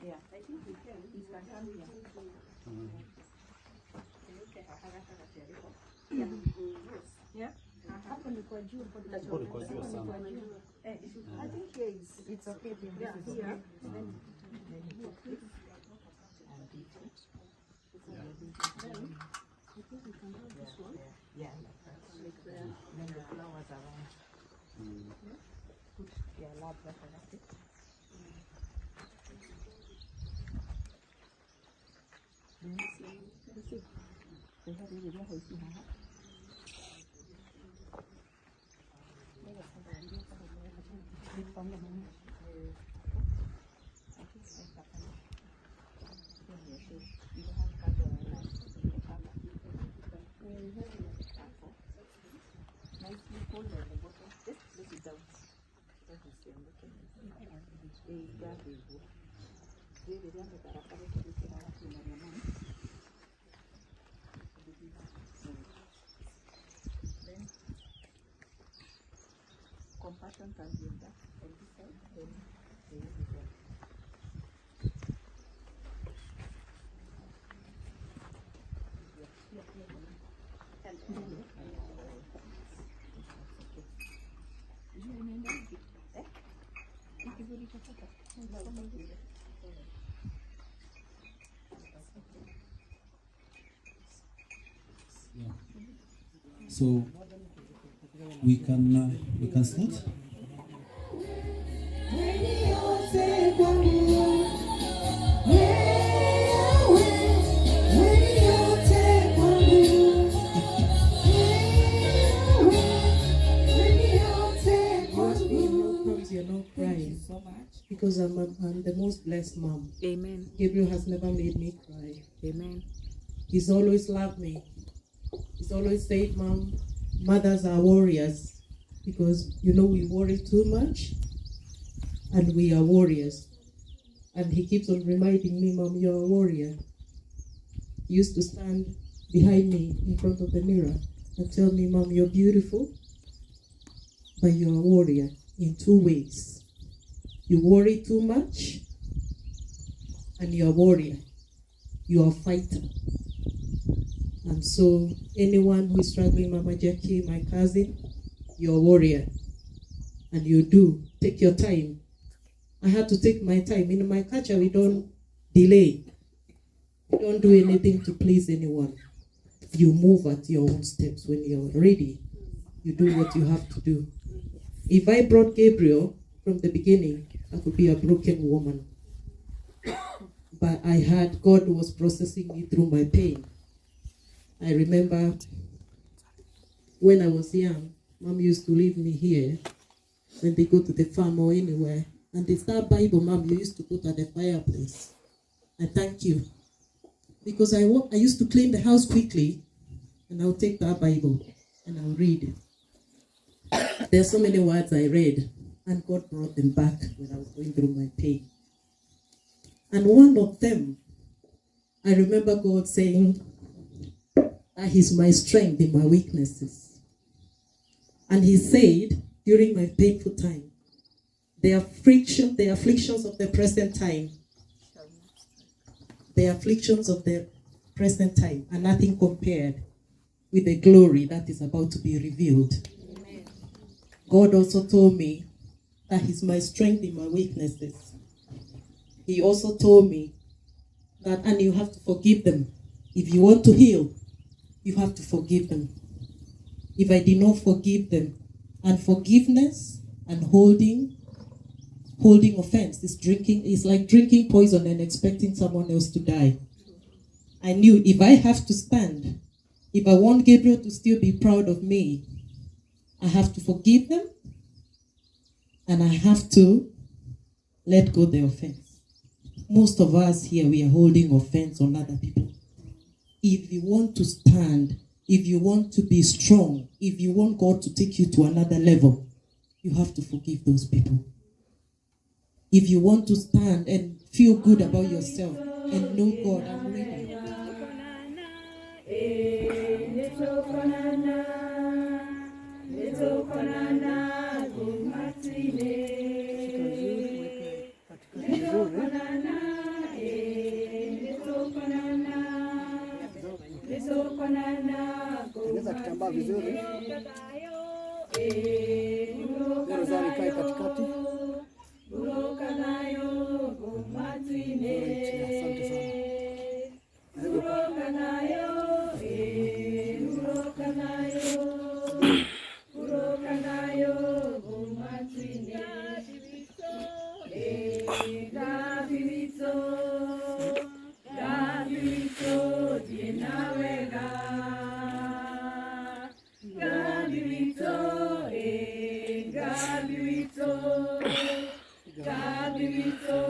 Yeah, I think we can. He can come here. Yeah. I think here it's okay. Yeah, here. Yeah. Then the flowers around. Put their lab reference. Compassion can be that on this side, then yeah. So we can start. You're not crying so much because I'm the most blessed mom. Amen. Gabriel has never made me cry. Amen. He's always loved me. He's always said, Mom, mothers are warriors because we worry too much and we are warriors. And he keeps on reminding me, Mom, you're a warrior. He used to stand behind me in front of the mirror and tell me, Mom, you're beautiful, but you're a warrior in two ways. You worry too much and you're a warrior. You're a fighter. And so anyone who is struggling, Mama Jackie, my cousin, you're a warrior. And you do. Take your time. I had to take my time. In my culture, we don't delay. We don't do anything to please anyone. You move at your own steps. When you're ready, you do what you have to do. If I brought Gabriel from the beginning, I could be a broken woman. But I had God was processing me through my pain. I remember when I was young, Mom used to leave me here when they go to the farm or anywhere. And they start Bible, Mom, you used to put at the fireplace. I thank you. Because I used to clean the house quickly, and I'll take that Bible and I'll read. There's so many words I read, and God brought them back when I was going through my pain. And one of them, I remember God saying that He's my strength in my weaknesses. And He said, during my painful time, the afflictions of the present time, the afflictions of the present time are nothing compared with the glory that is about to be revealed. Amen. God also told me that He's my strength in my weaknesses. He also told me that, and you have to forgive them. If you want to heal, you have to forgive them. If I did not forgive them, and forgiveness and holding offense is like drinking poison and expecting someone else to die. I knew if I have to stand If I want Gabriel to still be proud of me, I have to forgive them and I have to let go the offense. Most of us here, we are holding offense on other people. If you want to stand, if you want to be strong, if you want God to take you to another level, you have to forgive those people. If you want to stand and feel good about yourself and know God, I'm ready. Tengeneza kitambaa vizuri. Rozari ikae katikati. Asante sana. Gabi wito,